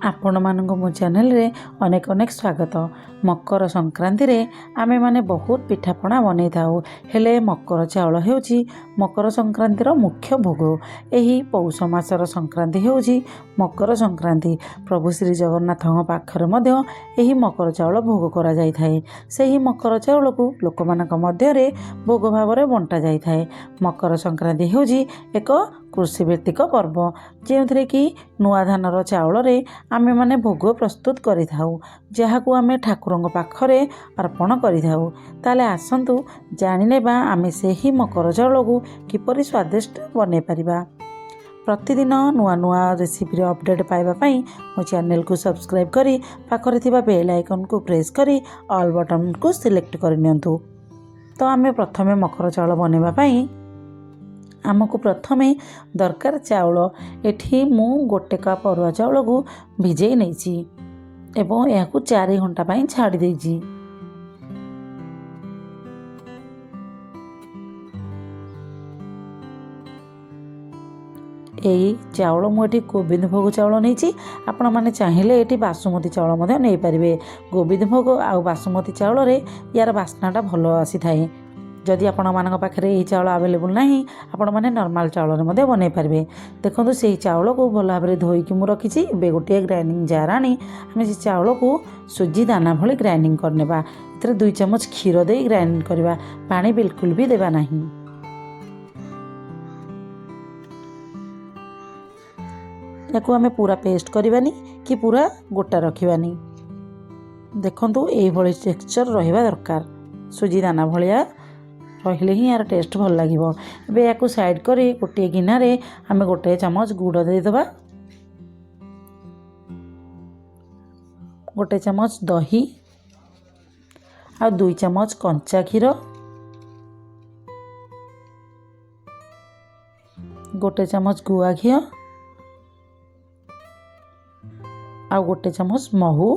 आपण मानक मो चैनल रे अनेक अनेक स्वागत। मकर संक्रांति रे आमे माने बहुत पिठापଣା बनै थाउ। हेले मकर चाउल हेउची मकर संक्रांतिर मुख्य भोग। एही पौष मासर संक्रांति हेउची मकर संक्रांति। प्रभु श्री जगन्नाथ पाखरे मध्य एही मकर चाउल भोग करा जाय थाए। सेही मकर चाउल को लोकमानक मध्य रे भोग भावरे बंटा जाय थाए। मकर संक्रांति हेउची एक कृषि भित्तिक पर्व जेउथरे कि नुआ धानर चाउल रे आमे माने भोग प्रस्तुत करि थाउ, जहाकू आमे ठाकुरंग पाखरे अर्पण करि थाउ। ताले आसंतु जानि नेबा आमे सेही मकर चाउल को किपरि स्वादिष्ट बनै परिबा। प्रतिदिन नुआ नुआ रेसिपी रे अपडेट पाइबा पई मो चैनल को सब्सक्राइब करी पाखरे थिबा बेल आइकन को प्रेस करी ऑल बटन को सिलेक्ट करि नियंतु। तो आमे प्रथमे मकर चाउल बनेबा पई आमको प्रथमे दरकार चाउल। एठी मु गोटे कप अरुआ चाउल को भिजई नैची एवं याकू 4 घंटा पई छाड़ी देइची। एई चाउल मु एठी गोविंद भोग चाउल नैची। आपण माने चाहिए एठी बासुमती चाउल मधे नै परिबे। गोविंद भोग आ बासुमती चाउल रे यार बास्नाटा भलो आसी थाए। जदि आपण मानक पाखरे एही चाउल अवेलेबल नाही आपण माने नॉर्मल चाउल रे मधे बनै परिबे। देखंतु सेही चाउल को भलो भाबरे धोई कि मु रखिची। बे गोटे ग्राइंडिंग जार आनी हम से चाउल को सुजी दाना भली ग्राइंडिंग करनेबा। इतरे 2 चम्मच खीर दे ग्राइंडिंग करबा, पानी बिल्कुल भी देबा नाही। याकू हमें पूरा पेस्ट करबानी कि पूरा गोटा रखिबानी। देखंतु एही भली टेक्सचर रहिबा दरकार। सुजी दाना भलिया रहिले ही यार टेस्ट भल लागिबो। एबे याकू साइड करी गोटे गिना रे हमें गोटे चम्मच गुड़ दे देबा, गोटे चम्मच दही आ 2 चम्मच कंचा खीर, गोटे चम्मच गुआ घी आ गोटे चम्मच महू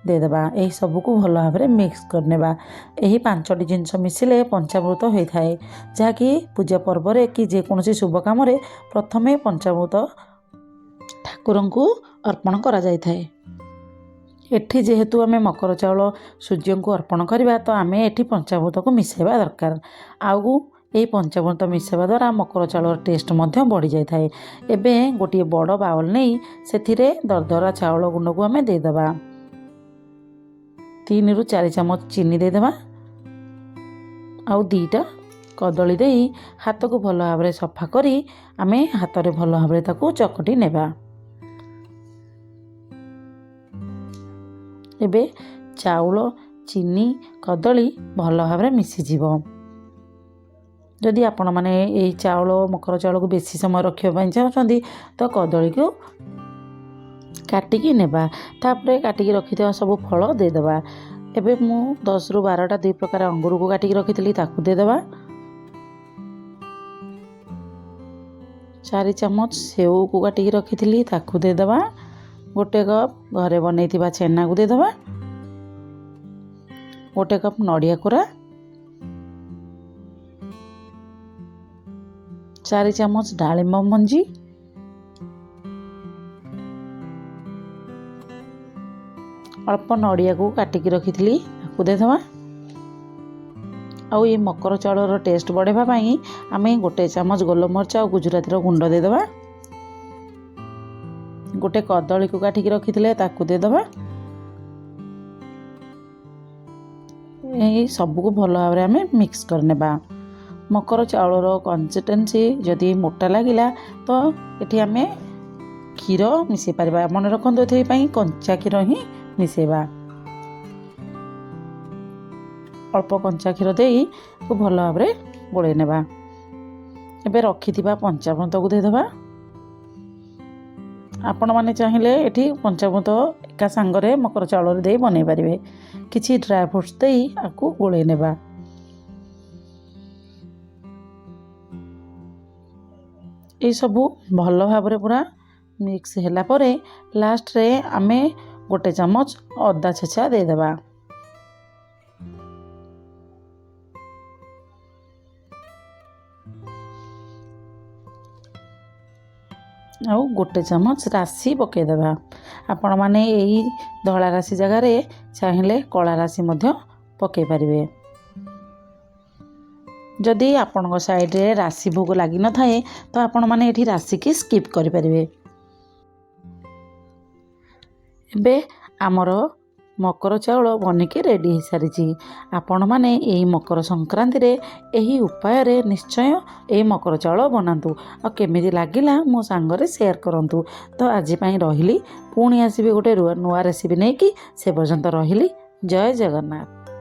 दे देबा। एही सब को भलो भाबरे मिक्स करनेबा। एही 5टी जिंस मिसिले पंचामृत होई थाए, जहा कि पूजा पर्व रे कि जे कोनोसी शुभ काम रे प्रथमे पंचामृत ठाकुरन को अर्पण करा जाय थाए। एठी जेहेतु आमे मकर चाउल सूर्य को अर्पण करबा तो आमे एठी पंचामृत को मिसेबा दरकार। आउ एही पंचामृत मिसेबा द्वारा मकर चाउल टेस्ट मध्य बढ़ी जाय थाए। एबे गोटे बड़ बाउल नै सेथिरे दरदरा चाउल गुंड को आमे दे देबा। 3 रु 4 चम्मच चीनी दे देबा। आउ 2टा कदली देई हाथ को भलो भाबरे सफा करी आमे हाथ रे भलो भाबरे ताकू चकटी नेबा। एबे चाउल चीनी कदली भलो भाबरे मिसी जीवो। जदि आपण माने एही चाउल मकर चाउल को बेसी समय रखियो पई चाहछंदी तो कदली को काटिकी नेबा। तापरे काटिकी रखिथिबा सब फल दे देबा। एबे मु 10 रु 12टा 2 प्रकार अंगूर को काटिकी रखिथिली ताकू दे देबा। 4 चम्मच सेव को काटिकी रखिथिली ताकू दे देबा। गोटे कप घरे बनैथिबा छेना को दे देबा। गोटे कप नडिया कोरा, 4 चम्मच डालिंब मंजी, अल्प नडिया को काटिकी रखिथिली ताकू दे देबा। आउ ये मकर चाउल टेस्ट बढ़ेबा पई आमे गोटे चम्मच गोलमरिच आ गुजराती गुंड दे देबा। गोटे कदली को काटिकी रखिथिले ताकू दे देबा। एही सब को भलो भाबरे आमे मिक्स करनेबा। मकर चाउल कंसिस्टेंसी जदि मोटा लागिला तो एठी आमे खीर मिसे परबा। मन रखंदो एथि पई कंचा खीर ही मिसेबा। अल्प कंचा खीर देई को भलो भाबरे गोळे नेबा। एबे रखिथिबा पंचामृत को दे देबा। आपण माने चाहिए एठी पंचामृत एका संगरे मकर चाउल रे देई बनै परिबे। किछि ड्राई फ्रूट्स देई आकू गोळे नेबा। ए सबू भलो भाबरे पूरा मिक्स होला परे लास्ट रे आमे गोटे चम्मच अदा छेचा दे देबा। ଆଉ ଗୋଟେ ଚାମଚ ରାଶି ପକାଇଦେବା। ଆପଣମାନେ ଏଇ ଧଳା ରାଶି ଜାଗାରେ ଚାହିଁଲେ କଳା ରାଶି ମଧ୍ୟ ପକାଇ ପାରିବେ। ଯଦି ଆପଣଙ୍କ ସାଇଡ଼ରେ ରାଶି ଭୋଗ ଲାଗିନଥାଏ ତ ଆପଣମାନେ ଏଠି ରାଶିକି ସ୍କିପ୍ କରିପାରିବେ। ଏବେ ଆମର ମକର ଚାଉଳ ବନିକି ରେଡ଼ି ହୋଇସାରିଛି। ଆପଣମାନେ ଏଇ ମକର ସଂକ୍ରାନ୍ତିରେ ଏହି ଉପାୟରେ ନିଶ୍ଚୟ ଏଇ ମକର ଚାଉଳ ବନାନ୍ତୁ। ଆଉ କେମିତି ଲାଗିଲା ମୋ ସାଙ୍ଗରେ ସେୟାର କରନ୍ତୁ। ତ ଆଜି ପାଇଁ ରହିଲି, ପୁଣି ଆସିବି ଗୋଟେ ନୂଆ ରେସିପି ନେଇକି। ସେ ପର୍ଯ୍ୟନ୍ତ ରହିଲି। ଜୟ ଜଗନ୍ନାଥ।